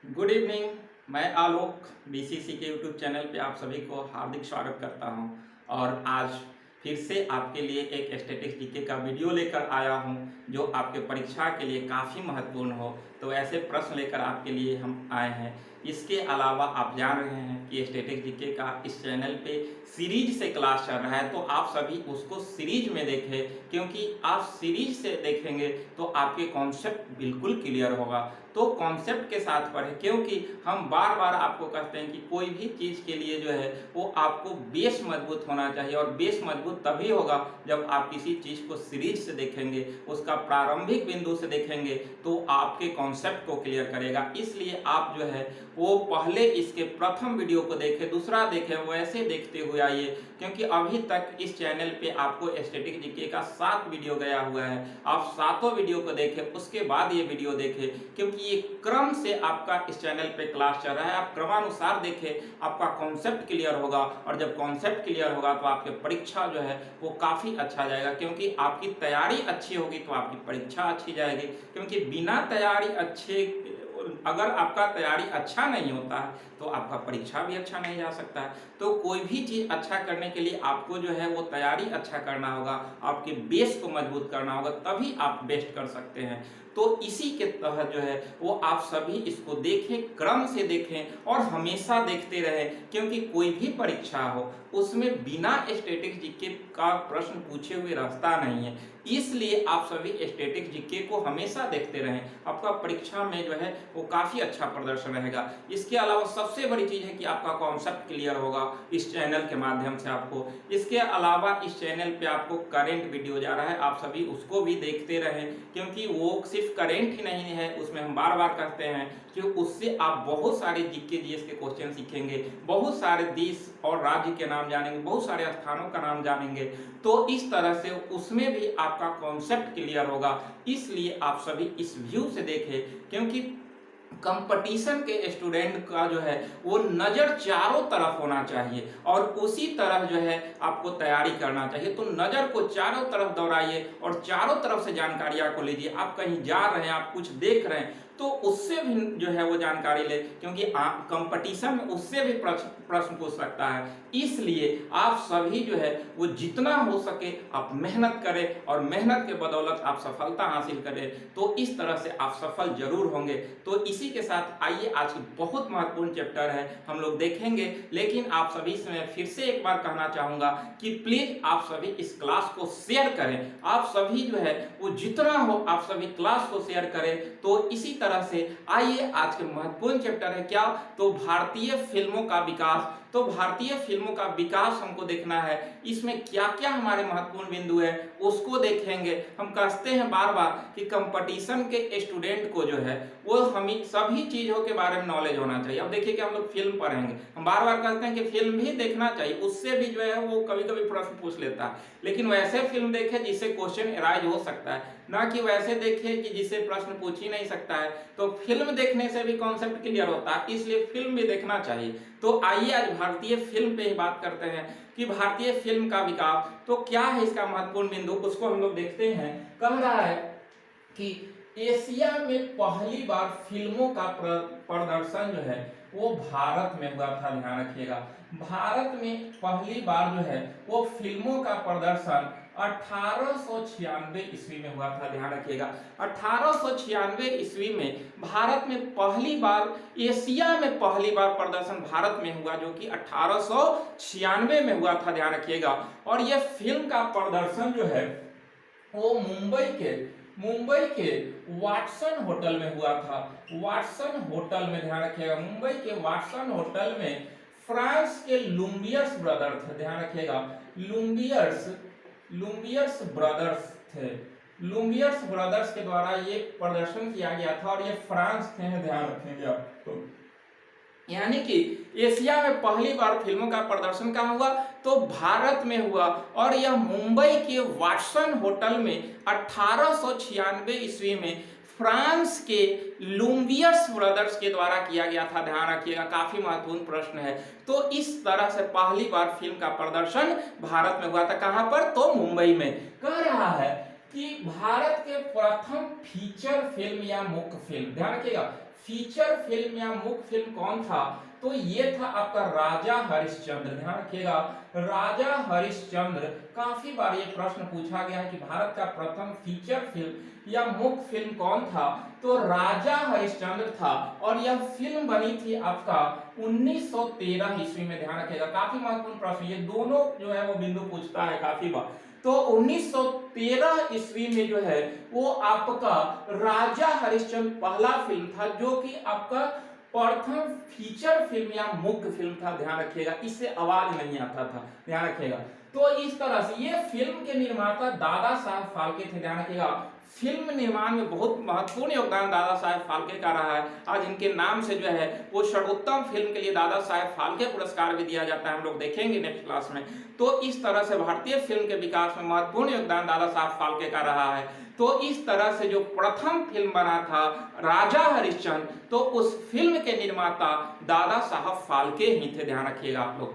Good evening. मैं आलोक BCC के YouTube channel पे आप सभी को हार्दिक स्वागत करता हूं और आज फिर से आपके लिए एक स्टैटिस्टिक्स जीके का वीडियो लेकर आया हूं जो आपके परीक्षा के लिए काफ़ी महत्वपूर्ण हो। तो ऐसे प्रश्न लेकर आपके लिए हम आए हैं। इसके अलावा आप जान रहे हैं कि स्टैटिस्टिक्स जीके का इस चैनल पे सीरीज से क्लास चल रहा है, तो आप सभी उसको सीरीज में देखें, क्योंकि आप सीरीज से देखेंगे तो आपके कॉन्सेप्ट बिल्कुल क्लियर होगा। तो कॉन्सेप्ट के साथ पढ़ें, क्योंकि हम बार बार आपको कहते हैं कि कोई भी चीज़ के लिए जो है वो आपको बेस मजबूत होना चाहिए, और बेस मजबूत तभी होगा जब आप किसी चीज़ को सीरीज से देखेंगे, उसका प्रारंभिक बिंदु से देखेंगे तो आपके कॉन्सेप्ट को क्लियर करेगा। इसलिए आप जो है वो पहले इसके प्रथम वीडियो को देखें, दूसरा देखें, वैसे देखते हुए आइए, क्योंकि अभी तक इस चैनल पे आपको स्टैटिस्टिक्स जीके का 7 वीडियो गया हुआ है। आप 7 वीडियो को देखें, उसके बाद ये वीडियो देखें, क्योंकि ये क्रम से आपका इस चैनल पे क्लास चल रहा है। आप क्रमानुसार देखें, आपका कॉन्सेप्ट क्लियर होगा, और जब कॉन्सेप्ट क्लियर होगा तो आपके परीक्षा जो है वो काफ़ी अच्छा जाएगा, क्योंकि आपकी तैयारी अच्छी होगी तो आपकी परीक्षा अच्छी जाएगी। क्योंकि बिना तैयारी अच्छे, अगर आपका तैयारी अच्छा नहीं होता है तो आपका परीक्षा भी अच्छा नहीं जा सकता है। तो कोई भी चीज़ अच्छा करने के लिए आपको जो है वो तैयारी अच्छा करना होगा, आपके बेस को मजबूत करना होगा, तभी आप बेस्ट कर सकते हैं। तो इसी के तहत जो है वो आप सभी इसको देखें, क्रम से देखें और हमेशा देखते रहें, क्योंकि कोई भी परीक्षा हो उसमें बिना स्टैटिस्टिक्स जीके का प्रश्न पूछे हुए रास्ता नहीं है। इसलिए आप सभी स्टैटिस्टिक्स जीके को हमेशा देखते रहें, आपका परीक्षा में जो है वो काफ़ी अच्छा प्रदर्शन रहेगा। इसके अलावा सबसे बड़ी चीज़ है कि आपका कॉन्सेप्ट क्लियर होगा इस चैनल के माध्यम से आपको। इसके अलावा इस चैनल पे आपको करेंट वीडियो जा रहा है, आप सभी उसको भी देखते रहें, क्योंकि वो सिर्फ करेंट ही नहीं है, उसमें हम बार बार कहते हैं कि उससे आप बहुत सारे जीके जीएस के क्वेश्चन सीखेंगे, बहुत सारे देश और राज्य के नाम जानेंगे, बहुत सारे स्थानों का नाम जानेंगे। तो इस तरह से उसमें भी आपका कॉन्सेप्ट क्लियर होगा। इसलिए आप सभी इस व्यू से देखें, क्योंकि कंपटीशन के स्टूडेंट का जो है वो नज़र चारों तरफ होना चाहिए, और उसी तरह जो है आपको तैयारी करना चाहिए। तो नज़र को चारों तरफ दौड़ाइए और चारों तरफ से जानकारियाँ को लीजिए। आप कहीं जा रहे हैं, आप कुछ देख रहे हैं, तो उससे भी जो है वो जानकारी ले, क्योंकि आप कंपटीशन में उससे भी प्रश्न पूछ सकता है। इसलिए आप सभी जो है वो जितना हो सके आप मेहनत करें, और मेहनत के बदौलत आप सफलता हासिल करें, तो इस तरह से आप सफल जरूर होंगे। तो इसी के साथ आइए, आज की बहुत महत्वपूर्ण चैप्टर है, हम लोग देखेंगे। लेकिन आप सभी से मैं फिर से एक बार कहना चाहूँगा कि प्लीज़ आप सभी इस क्लास को शेयर करें। आप सभी जो है वो जितना हो आप सभी क्लास को शेयर करें। तो इसी तरह से आइए, आज के महत्वपूर्ण चैप्टर है क्या, तो भारतीय फिल्मों का विकास। तो भारतीय फिल्मों का विकास हमको देखना है, इसमें क्या क्या हमारे महत्वपूर्ण बिंदु है उसको देखेंगे। हम कहते हैं बार बार कि कंपटीशन के स्टूडेंट को जो है वो हमें सभी चीज़ों के बारे में नॉलेज होना चाहिए। अब देखिए कि हम लोग फिल्म पढ़ेंगे, हम बार बार कहते हैं कि फिल्म भी देखना चाहिए, उससे भी जो है वो कभी कभी प्रश्न पूछ लेता है। लेकिन वैसे फिल्म देखे जिससे क्वेश्चन एराइज हो सकता है, ना कि वैसे देखे कि जिससे प्रश्न पूछ ही नहीं सकता है। तो फिल्म देखने से भी कॉन्सेप्ट क्लियर होता है, इसलिए फिल्म भी देखना चाहिए। तो आइए आज भारतीय फिल्म पे ही बात करते हैं कि भारतीय फिल्म का विकास तो क्या है, इसका महत्वपूर्ण बिंदु उसको हम लोग देखते हैं। कह रहा है कि एशिया में पहली बार फिल्मों का प्रदर्शन जो है वो भारत में हुआ था। ध्यान रखिएगा, भारत में पहली बार जो है वो फिल्मों का प्रदर्शन 1896 ईस्वी में हुआ था। ध्यान रखिएगा, 1896 ईस्वी में भारत में पहली बार, एशिया में पहली बार प्रदर्शन भारत में हुआ, जो कि 1896 में हुआ था। ध्यान रखिएगा, और यह फिल्म का प्रदर्शन जो है वो मुंबई के वाटसन होटल में हुआ था। वाटसन होटल में, ध्यान रखिएगा, मुंबई के वाटसन होटल में फ्रांस के लुमियर्स ब्रदर थे। ध्यान रखिएगा, लुमियर्स ब्रदर्स थे। लुमियर्स ब्रदर्स के द्वारा ये प्रदर्शन किया गया था, और ये फ्रांस थे, ध्यान रखेंगे आप। तो यानी कि एशिया में पहली बार फिल्मों का प्रदर्शन कहाँ हुआ, तो भारत में हुआ, और यह मुंबई के वाटसन होटल में 1896 ईस्वी में फ्रांस के लुमियर्स ब्रदर्स के द्वारा किया गया था। ध्यान रखिएगा, काफी महत्वपूर्ण प्रश्न है। तो इस तरह से पहली बार फिल्म का प्रदर्शन भारत में हुआ था। कहां पर, तो मुंबई में। कह रहा है कि भारत के प्रथम फीचर फिल्म या मुख्य फिल्म, ध्यान रखिएगा, फीचर फिल्म या मुख्य फिल्म कौन था, तो ये था आपका राजा हरिश्चंद्र। ध्यान रखिएगा, राजा हरिश्चंद्र। काफी बार ये प्रश्न पूछा गया है कि भारत का प्रथम फीचर फिल्म या मुख्य फिल्म कौन था, तो राजा हरिश्चंद्र था। और यह फिल्म बनी थी आपका 1913 ईस्वी में। ध्यान रखिएगा, काफी महत्वपूर्ण प्रश्न, ये दोनों जो है वो बिंदु पूछता है काफी बार। तो 1913 ईस्वी में जो है वो आपका राजा हरिश्चंद्र पहला फिल्म था, जो कि आपका प्रथम फीचर फिल्म या मुख्य फिल्म था। ध्यान रखिएगा, इससे आवाज नहीं आता था। ध्यान रखिएगा, तो इस तरह से ये फिल्म के निर्माता दादा साहब फाल्के थे। ध्यान रखिएगा, फिल्म निर्माण में बहुत महत्वपूर्ण योगदान दादा साहेब फाल्के का रहा है। आज इनके नाम से जो है वो सर्वोत्तम फिल्म के लिए दादा साहेब फाल्के पुरस्कार भी दिया जाता है, हम लोग देखेंगे नेक्स्ट क्लास में। तो इस तरह से भारतीय फिल्म के विकास में महत्वपूर्ण योगदान दादा साहब फाल्के का रहा है। तो इस तरह से जो प्रथम फिल्म बना था राजा हरिश्चंद्र, तो उस फिल्म के निर्माता दादा साहब फाल्के ही थे। ध्यान रखिएगा आप लोग।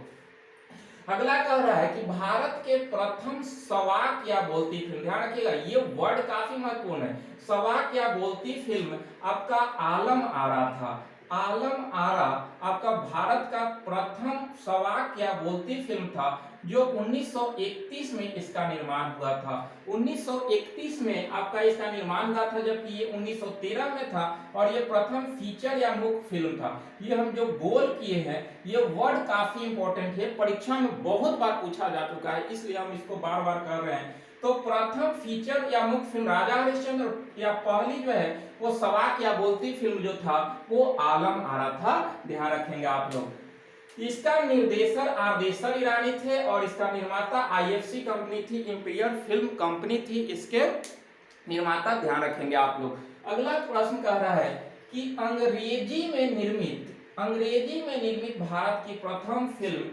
अगला कह रहा है कि भारत के प्रथम सवाक या बोलती फिल्म। ध्यान रखिएगा, ये वर्ड काफी महत्वपूर्ण है। सवाक या बोलती फिल्म आपका आलम आरा था। आलम आरा आपका भारत का प्रथम सवाक या बोलती फिल्म था, जो 1931 में इसका निर्माण हुआ था। 1931 में आपका इसका निर्माण हुआ था, जबकि ये 1913 में था। और ये प्रथम फीचर या मुख्य फिल्म था। ये हम जो गोल किए हैं, ये वर्ड काफी इंपॉर्टेंट है, परीक्षा में बहुत बार पूछा जा चुका है, इसलिए हम इसको बार बार कर रहे हैं। तो प्रथम फीचर या मुख्य फिल्म राजा हरिश्चंद्र, या पहली जो है वो सवाक या बोलती फिल्म जो था वो आलम आरा था। ध्यान रखेंगे आप लोग। इसका निर्देशक आरदेसर ईरानी थे और इसका निर्माता आईएफसी कंपनी थी, इंपीरियल फिल्म कंपनी थी इसके निर्माता। ध्यान रखेंगे आप लोग। अगला प्रश्न कह रहा है कि अंग्रेजी में निर्मित भारत की प्रथम फिल्म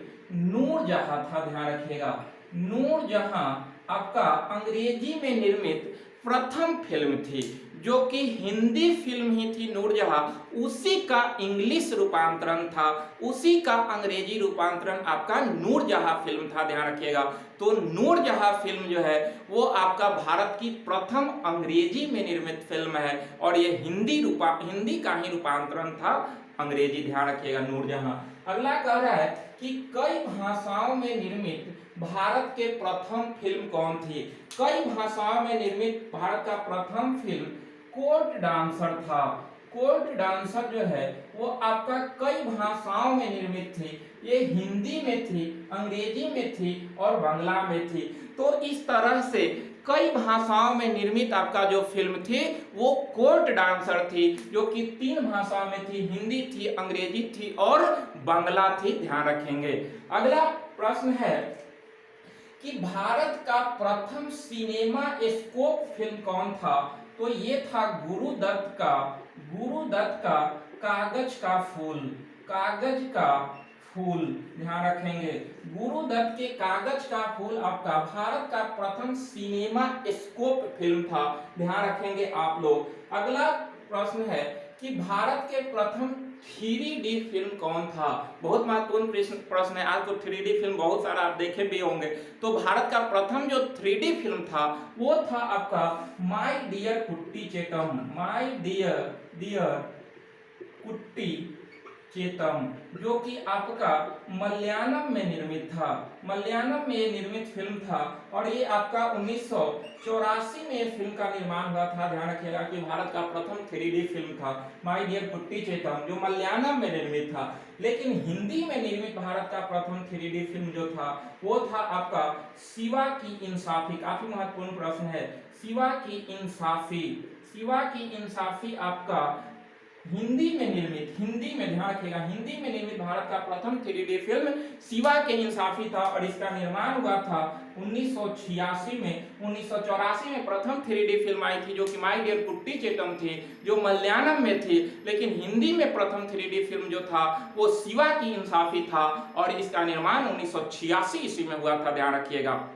नूरजहां था। ध्यान रखिएगा, नूरजहां आपका अंग्रेजी में निर्मित प्रथम फिल्म थी, जो कि हिंदी फिल्म ही थी नूरजहां। उसी का इंग्लिश रूपांतरण था, उसी का अंग्रेजी रूपांतरण आपका नूरजहां फिल्म था। ध्यान रखिएगा, तो नूरजहां फिल्म जो है वो आपका भारत की प्रथम अंग्रेजी में निर्मित फिल्म है, और ये हिंदी का ही रूपांतरण था अंग्रेजी। ध्यान रखिएगा, नूरजहां। अगला कह रहा है कि कई भाषाओं में निर्मित भारत के प्रथम फिल्म कौन थी। कई भाषाओं में निर्मित भारत का प्रथम फिल्म कोर्ट डांसर था। कोर्ट डांसर जो है वो आपका कई भाषाओं में निर्मित थी। ये हिंदी में थी, अंग्रेजी में थी और बांग्ला में थी। तो इस तरह से कई भाषाओं में निर्मित आपका जो फिल्म थी वो कोर्ट डांसर थी, जो कि 3 भाषाओं में थी, हिंदी थी, अंग्रेजी थी और बांग्ला थी। ध्यान रखेंगे। अगला प्रश्न है कि भारत का प्रथम सिनेमा स्कोप फिल्म कौन था, तो ये था गुरुदत्त का कागज का फूल। ध्यान रखेंगे, गुरुदत्त के कागज का फूल आपका भारत का प्रथम सिनेमा स्कोप फिल्म था। ध्यान रखेंगे आप लोग। अगला प्रश्न है कि भारत के प्रथम 3D फिल्म कौन था। बहुत महत्वपूर्ण प्रश्न है। आज तो 3D फिल्म बहुत सारा आप देखे भी होंगे। तो भारत का प्रथम जो 3D फिल्म था वो था आपका माय डियर कुट्टी चेतम। माय डियर कुट्टी चेतम, जो कि आपका मलयालम में निर्मित था। मलयालम में ये निर्मित फिल्म था, और ये आपका 1984 में फिल्म का निर्माण हुआ था। ध्यान रखिएगा कि भारत का प्रथम 3D फिल्म था माय डियर कुट्टी चेतम, जो मलयालम में निर्मित था। लेकिन हिंदी में निर्मित भारत का प्रथम 3D फिल्म जो था वो था आपका शिवा की इंसाफी। काफी महत्वपूर्ण प्रश्न है। शिवा की इंसाफी आपका हिंदी में ध्यान रखिएगा, हिंदी में निर्मित भारत का प्रथम 3D फिल्म शिवा के इंसाफी था, और इसका निर्माण हुआ था 1986 में। 1984 में प्रथम 3D फिल्म आई थी, जो कि माय डियर कुट्टी चेतम थी, जो मलयालम में थी। लेकिन हिंदी में प्रथम 3D फिल्म जो था वो शिवा की इंसाफी था, और इसका निर्माण 1986 ईस्वी में हुआ था। ध्यान रखिएगा।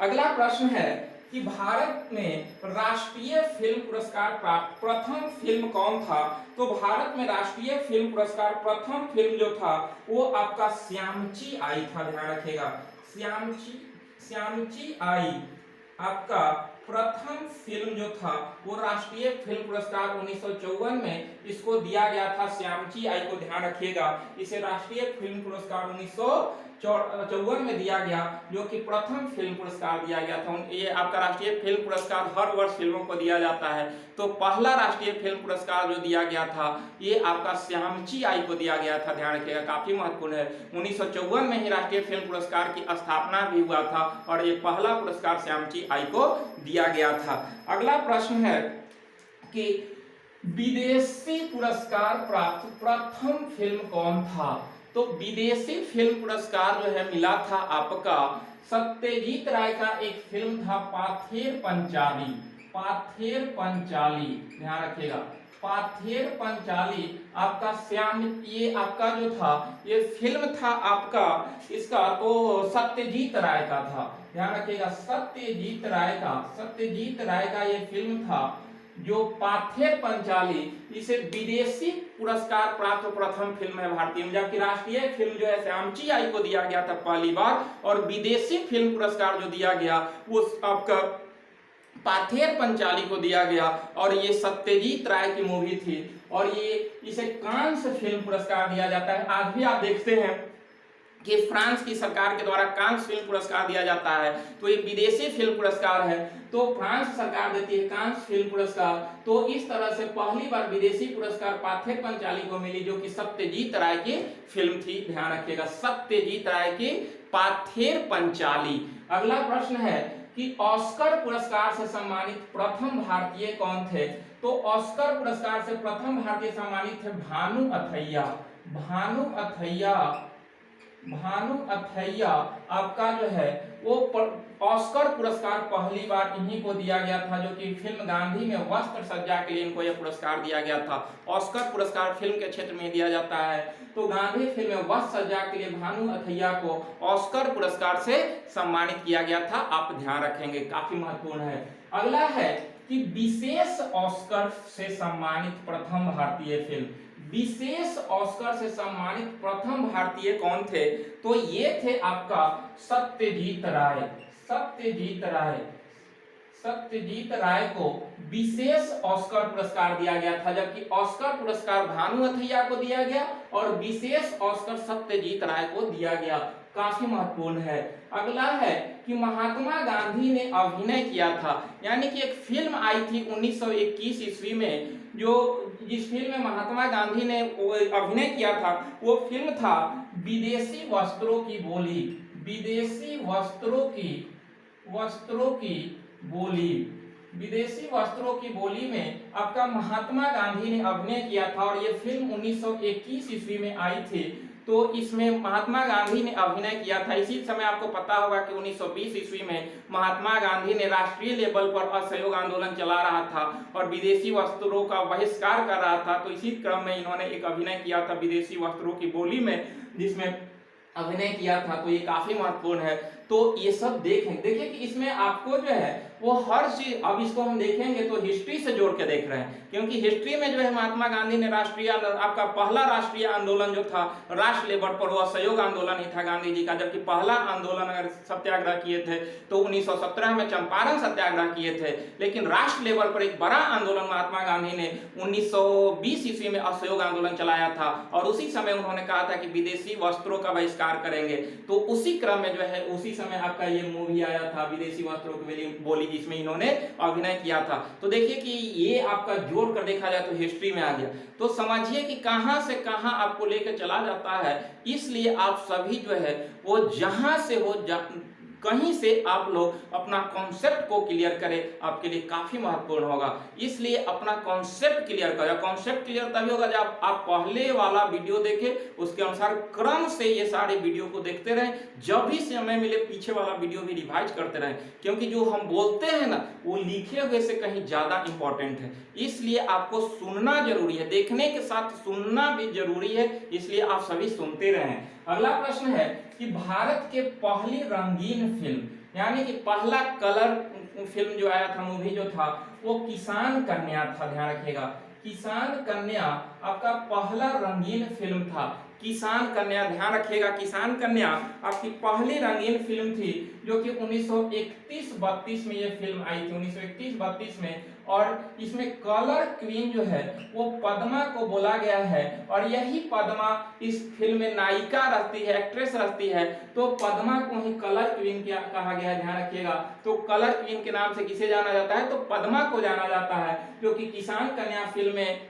अगला प्रश्न है कि भारत में राष्ट्रीय फिल्म पुरस्कार प्राप्त प्रथम फिल्म कौन था। तो भारत में राष्ट्रीय फिल्म पुरस्कार प्रथम फिल्म जो था वो आपका श्यामची आई था। ध्यान रखिएगा, श्यामची आई आपका प्रथम फिल्म जो था वो राष्ट्रीय फिल्म पुरस्कार 1954 में इसको दिया गया था। श्यामची आई को ध्यान रखिएगा, इसे राष्ट्रीय फिल्म पुरस्कार 1954 में दिया गया, जो कि प्रथम फिल्म पुरस्कार दिया गया था। ये आपका राष्ट्रीय फिल्म पुरस्कार हर वर्ष फिल्मों को दिया जाता है, तो पहला राष्ट्रीय फिल्म पुरस्कार जो दिया गया था ये आपका श्यामची आई को दिया गया था, ध्यान रखिएगा, काफी महत्वपूर्ण है। 1954 में ही राष्ट्रीय फिल्म पुरस्कार की स्थापना भी हुआ था और ये पहला पुरस्कार श्यामची आई को दिया गया था। अगला प्रश्न है कि विदेशी पुरस्कार प्राप्त प्रथम फिल्म कौन था? तो विदेशी फिल्म पुरस्कार जो है मिला था आपका सत्यजीत राय का एक फिल्म था पाथेर पंचाली। पाथेर पंचाली, ध्यान रखिएगा, पाथेर पंचाली आपका ये आपका जो था ये फिल्म था आपका इसका तो सत्यजीत राय का था, ध्यान रखिएगा, सत्यजीत राय का ये फिल्म था जो पाथेर पंचाली, इसे विदेशी पुरस्कार प्राप्त प्रथम फिल्म है भारतीय में, जबकि राष्ट्रीय फिल्म जो है श्यामची आई को दिया गया था पहली बार, और विदेशी फिल्म पुरस्कार जो दिया गया वो आपका पाथेर पंचाली को दिया गया, और ये सत्यजीत राय की मूवी थी, और ये इसे कांस फिल्म पुरस्कार दिया जाता है। आज भी आप देखते हैं कि फ्रांस की सरकार के द्वारा कांस फिल्म पुरस्कार दिया जाता है, तो ये विदेशी फिल्म पुरस्कार है, तो फ्रांस सरकार देती है कांस फिल्म पुरस्कार। तो इस तरह से पहली बार विदेशी पुरस्कार पाथेर पंचाली को मिली, जो कि सत्यजीत राय की फिल्म थी, ध्यान रखिएगा, सत्यजीत राय की पाथेर पंचाली। अगला प्रश्न है कि ऑस्कर पुरस्कार से सम्मानित प्रथम भारतीय कौन थे? तो ऑस्कर पुरस्कार से प्रथम भारतीय सम्मानित थे भानु अथैया। भानु अथैया आपका जो है वो ऑस्कर पुरस्कार पहली बार इन्हीं को दिया गया था, जो कि फिल्म गांधी में वस्त्र सज्जा के लिए इनको यह पुरस्कार दिया गया था। ऑस्कर पुरस्कार फिल्म के क्षेत्र में दिया जाता है, तो गांधी फिल्म में वस्त्र सज्जा के लिए भानु अथैया को ऑस्कर पुरस्कार से सम्मानित किया गया था, आप ध्यान रखेंगे, काफी महत्वपूर्ण है। अगला है कि विशेष ऑस्कर से सम्मानित प्रथम भारतीय फिल्म, विशेष ऑस्कर से सम्मानित प्रथम भारतीय कौन थे? तो ये थे आपका सत्यजीत राय को विशेष ऑस्कर पुरस्कार दिया गया था, जबकि ऑस्कर पुरस्कार भानु अथैया को दिया गया और विशेष ऑस्कर सत्यजीत राय को दिया गया, काफी महत्वपूर्ण है। अगला है कि महात्मा गांधी ने अभिनय किया था, यानी कि एक फिल्म आई थी 1921 ईस्वी में, जो जिस फिल्म में महात्मा गांधी ने अभिनय किया था वो फिल्म था विदेशी वस्त्रों की बोली। विदेशी वस्त्रों की बोली में आपका महात्मा गांधी ने अभिनय किया था, और ये फिल्म 1921 ईस्वी में आई थी, तो इसमें महात्मा गांधी ने अभिनय किया था। इसी समय आपको पता होगा कि 1920 ईस्वी में महात्मा गांधी ने राष्ट्रीय लेवल पर असहयोग आंदोलन चला रहा था और विदेशी वस्त्रों का बहिष्कार कर रहा था, तो इसी क्रम में इन्होंने एक अभिनय किया था विदेशी वस्त्रों की बोली में, जिसमें अभिनय किया था, तो ये काफी महत्वपूर्ण है। तो ये सब देखिए कि इसमें आपको जो है वो हर चीज, अब इसको हम देखेंगे तो हिस्ट्री से जोड़ के देख रहे हैं, क्योंकि हिस्ट्री में जो है महात्मा गांधी ने आपका पहला राष्ट्रीय आंदोलन जो था राष्ट्र लेवल पर वो असहयोग आंदोलन ही था गांधी जी का, जबकि पहला आंदोलन अगर सत्याग्रह किए थे तो 1917 में चंपारण सत्याग्रह किए थे, लेकिन राष्ट्र लेवल पर एक बड़ा आंदोलन महात्मा गांधी ने 1920 ईस्वी में असहयोग आंदोलन चलाया था, और उसी समय उन्होंने कहा था कि विदेशी वस्त्रों का बहिष्कार करेंगे, तो उसी क्रम में जो है उसी समय आपका ये मूवी आया था विदेशी वस्त्रों की बोली, जिसमें इन्होंने अभिनय किया था। तो देखिए कि ये आपका जोड़ कर देखा जाए तो हिस्ट्री में आ गया, तो समझिए कि कहां से कहां आपको लेकर चला जाता है। इसलिए आप सभी जो है वो जहां से हो कहीं से आप लोग अपना कॉन्सेप्ट को क्लियर करें, आपके लिए काफी महत्वपूर्ण होगा। इसलिए अपना कॉन्सेप्ट क्लियर करें। कॉन्सेप्ट क्लियर तभी होगा जब आप पहले वाला वीडियो देखें, उसके अनुसार क्रम से ये सारे वीडियो को देखते रहें, जब भी समय मिले पीछे वाला वीडियो भी रिवाइज करते रहें, क्योंकि जो हम बोलते हैं ना वो लिखे हुए से कहीं ज्यादा इंपॉर्टेंट है। इसलिए आपको सुनना जरूरी है, देखने के साथ सुनना भी जरूरी है, इसलिए आप सभी सुनते रहें। अगला प्रश्न है कि भारत के पहली रंगीन फिल्म, यानी कि पहला कलर फिल्म जो आया था, मूवी जो था, वो किसान कन्या था, ध्यान रखिएगा, किसान कन्या आपका पहला रंगीन फिल्म था। किसान कन्या। ध्यान रखिएगा, किसान कन्या आपकी पहली रंगीन फिल्म थी जो कि 1931-32 में ये फिल्म आई थी, 1931-32 में। और इसमें कलर क्वीन जो है वो पद्मा को बोला गया है, और यही पद्मा इस फिल्म में नायिका रहती है, एक्ट्रेस रहती है, तो पद्मा को ही कलर क्वीन क्या कहा गया है। ध्यान रखिएगा, तो कलर क्वीन के नाम से किसे जाना जाता है, तो पद्मा को जाना जाता है, जो कि किसान कन्या फिल्म में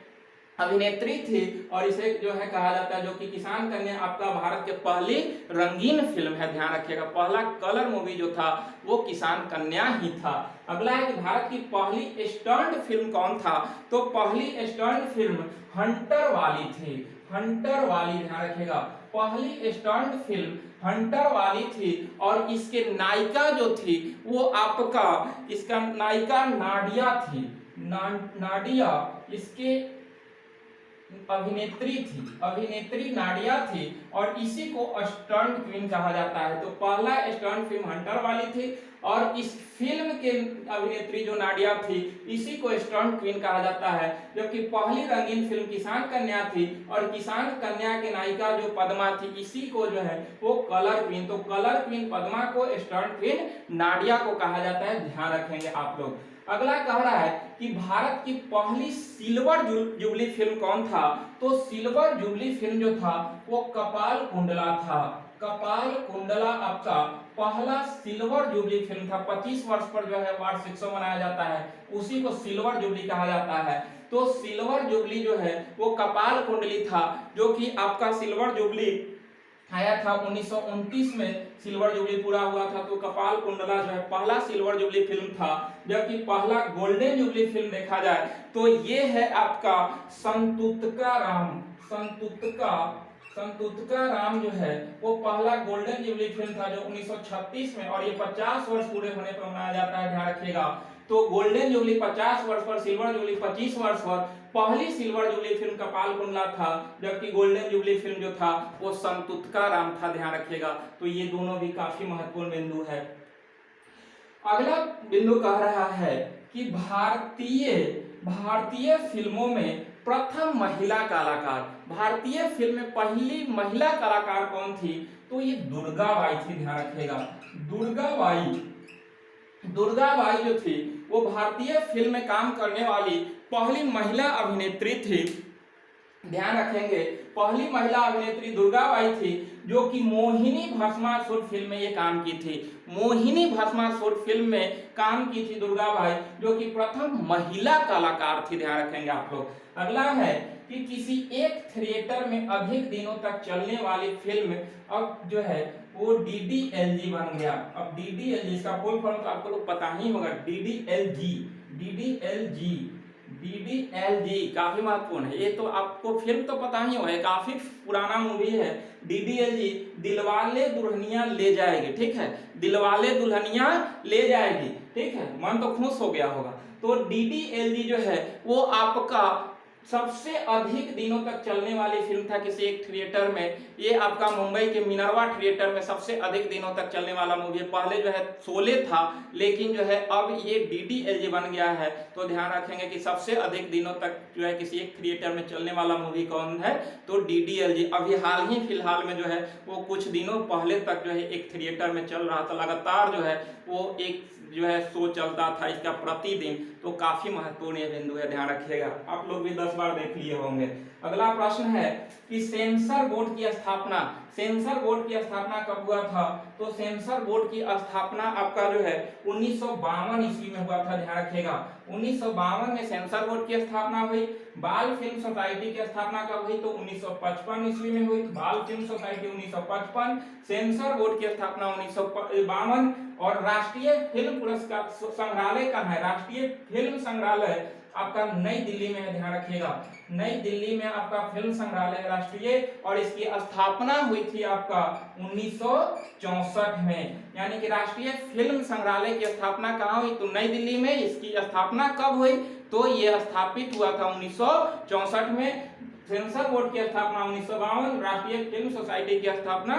अभिनेत्री थी, और इसे जो है कहा जाता है, जो कि किसान कन्या आपका भारत के पहली रंगीन फिल्म है। ध्यान रखिएगा, पहला कलर मूवी जो था वो किसान कन्या ही था। अगला है कि भारत की पहली स्टंट फिल्म कौन था, तो पहली स्टंट फिल्म हंटर वाली थी, हंटर वाली। ध्यान रखिएगा, पहली स्टंट फिल्म हंटर वाली थी, और इसके नायिका जो थी वो आपका, इसका नायिका नाडिया थी, नाडिया इसके अभिनेत्री थी, अभिनेत्री नाडिया थी, और इसी को स्टंट क्वीन कहा जाता है। तो पहला स्टंट फिल्म हंटर वाली थी, और इस फिल्म के अभिनेत्री जो नाडिया थी इसी को स्टंट क्वीन कहा जाता है। जबकि पहली रंगीन फिल्म किसान कन्या थी, और किसान कन्या के नायिका जो पद्मा थी इसी को जो है वो कलर क्वीन, तो कलर क्वीन पद्मा को, स्टंट क्वीन नाडिया को कहा जाता है। ध्यान रखेंगे आप लोग। अगला कह रहा है कि भारत की पहली सिल्वर जुबली फिल्म कौन था, तो सिल्वर जुबली फिल्म जो था वो कपाल कुंडला था, कपाल कुंडला आपका पहला सिल्वर जुबली फिल्म था। 25 वर्ष पर जो है वार्षिकोत्सव मनाया जाता है, उसी को सिल्वर जुबली कहा जाता है। तो सिल्वर जुबली जो है वो कपाल कुंडली था, जो कि आपका सिल्वर जुबली आया था 1929 में, सिल्वर जुबली पूरा हुआ था। तो कपाल कुंडला जो है पहला सिल्वर जुबली फिल्म था। जबकि पहला गोल्डन जुबली फिल्म देखा जाए तो ये है आपका संतुतका राम, संतुतका राम जो है वो पहला गोल्डन जुबली फिल्म था, जो 1936 में, और ये 50 वर्ष पूरे होने पर मनाया जाता है। ध्यान रखिएगा, तो गोल्डन जुबली 50 वर्ष पर, सिल्वर जुबली 25 वर्ष पर। पहली सिल्वर जुबली फिल्म कपाल कुंडला था, जबकि गोल्डन जुबली फिल्म जो था वो संतुतका राम था। ध्यान रखिएगा, तो ये दोनों भी काफी महत्वपूर्ण बिंदु है। अगला बिंदु कह रहा है कि भारतीय फिल्मों में प्रथम महिला कलाकार, भारतीय फिल्म में पहली महिला कलाकार कौन थी, तो ये दुर्गाबाई थी। ध्यान रखिएगा, दुर्गाबाई जो थी वो भारतीय फिल्म में काम करने वाली पहली महिला अभिनेत्री थी। ध्यान रखेंगे, पहली महिला अभिनेत्री दुर्गाबाई थी, जो कि मोहिनी भस्मासुर फिल्म में ये काम की थी, मोहिनी भस्मासुर फिल्म में काम की थी दुर्गाबाई, जो कि प्रथम महिला कलाकार थी। ध्यान रखेंगे आप लोग। अगला है कि किसी एक थिएटर में अधिक दिनों तक चलने वाली फिल्म अब जो है वो DDLG बन गया। अब DDLG इसका फुल फॉर्म तो आपको लोग पता ही होगा, DDLG काफी महत्वपूर्ण है। ये तो आपको फिल्म तो पता ही होगा, काफी पुराना मूवी है। DDLG दिलवाले दुल्हनिया ले जाएगी, ठीक है, दिलवाले दुल्हनिया ले जाएगी, ठीक है, मन तो खुश हो गया होगा। तो DDLG जो है वो आपका सबसे अधिक दिनों तक चलने वाली फिल्म था किसी एक थिएटर में। ये आपका मुंबई के मिनर्वा थिएटर में सबसे अधिक दिनों तक चलने वाला मूवी है। पहले जो है शोले था, लेकिन जो है अब ये DDLG बन गया है। तो ध्यान रखेंगे कि सबसे अधिक दिनों तक जो है किसी एक थिएटर में चलने वाला मूवी कौन है, तो DDLG। अभी हाल ही फिलहाल में जो है वो कुछ दिनों पहले तक जो है एक थिएटर में चल रहा था, लगातार जो है वो एक जो है शो चलता था इसका प्रतिदिन। तो काफी महत्वपूर्ण ये बिंदु है, ध्यान रखिएगा, आप लोग भी 10 बार देख लिए होंगे। अगला प्रश्न है कि सेंसर बोर्ड की स्थापना, सेंसर बोर्ड की स्थापना कब हुआ था, तो सेंसर बोर्ड की स्थापना आपका जो है 1952 ईस्वी में हुआ था। ध्यान रखिएगा, 1952 में सेंसर बोर्ड की स्थापना हुई। बाल फिल्म सोसाइटी की स्थापना कब हुई, तो 1955 ईस्वी में हुई, बाल फिल्म सोसाइटी 1955, सेंसर बोर्ड की स्थापना 1952। और राष्ट्रीय फिल्म पुरस्कार संग्रहालय कहाँ है, राष्ट्रीय फिल्म संग्रहालय आपका नई दिल्ली में है। ध्यान रखिएगा, नई दिल्ली में आपका फिल्म संग्रहालय राष्ट्रीय, और इसकी स्थापना हुई थी आपका 1964 में। यानी कि राष्ट्रीय फिल्म संग्रहालय की स्थापना कहाँ हुई, तो नई दिल्ली में। इसकी स्थापना कब हुई, तो यह स्थापित हुआ था 1964 में। सेंसर बोर्ड की स्थापना 1952, राष्ट्रीय फिल्म सोसाइटी की स्थापना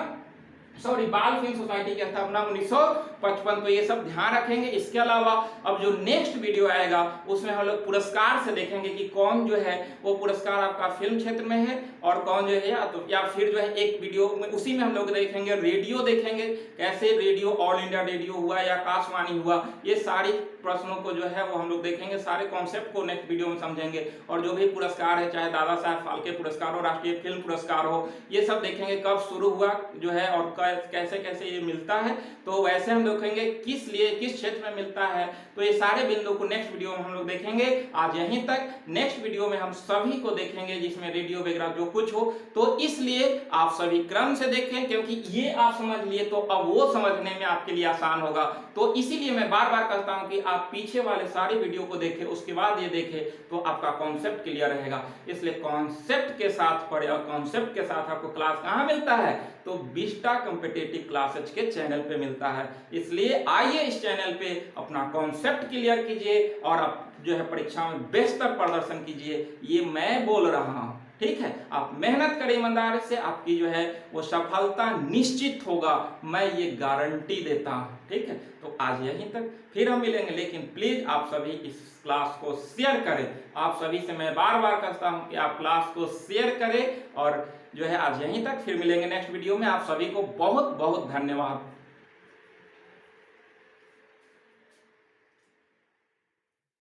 बाल फिल्म सोसाइटी की स्थापना 1955। तो ये सब ध्यान रखेंगे। इसके अलावा अब जो नेक्स्ट वीडियो आएगा उसमें हम लोग पुरस्कार से देखेंगे कि कौन जो है वो पुरस्कार आपका फिल्म क्षेत्र में है और कौन जो है या फिर जो है एक वीडियो में उसी में हम लोग देखेंगे रेडियो, देखेंगे कैसे रेडियो ऑल इंडिया रेडियो हुआ या आकाशवाणी हुआ, ये सारी प्रश्नों को जो है वो हम लोग देखेंगे, सारे कॉन्सेप्ट को नेक्स्ट वीडियो में समझेंगे। और जो भी पुरस्कार है, चाहे दादा साहब फाल्के पुरस्कार हो, राष्ट्रीय फिल्म पुरस्कार हो, ये सब देखेंगे कब शुरू हुआ जो है और कैसे कैसे ये मिलता है। तो वैसे हम देखेंगे किस लिए किस क्षेत्र में मिलता है। तो ये सारे बिंदु को नेक्स्ट वीडियो में हम लोग देखेंगे। आज यहीं तक। नेक्स्ट वीडियो में हम सभी को देखेंगे जिसमें रेडियो वगैरह जो कुछ हो। तो इसलिए आप सभी क्रम से देखें, क्योंकि ये आप समझ लिए तो अब वो समझने में आपके लिए आसान होगा। तो इसीलिए मैं बार बार कहता हूं कि आप पीछे वाले सारे वीडियो को देखें, उसके बाद ये देखें तो आपका कॉन्सेप्ट क्लियर रहेगा। इसलिए कॉन्सेप्ट के साथ पढ़े और कॉन्सेप्ट के साथ आपको क्लास कहां मिलता है? तो विस्टा कॉम्पिटिटिव क्लासेज के चैनल पे मिलता है। इसलिए आइए इस चैनल पे अपना कॉन्सेप्ट क्लियर कीजिए और आप जो है परीक्षा में बेहतर प्रदर्शन कीजिए। ये मैं बोल रहा हूं, ठीक है। आप मेहनत करें ईमानदारी से, आपकी जो है वो सफलता निश्चित होगा, मैं ये गारंटी देता हूं, ठीक है। तो आज यहीं तक, फिर हम मिलेंगे। लेकिन प्लीज आप सभी इस क्लास को शेयर करें। आप सभी से मैं बार बार कहता हूं कि आप क्लास को शेयर करें। और जो है आज यहीं तक, फिर मिलेंगे नेक्स्ट वीडियो में। आप सभी को बहुत बहुत धन्यवाद।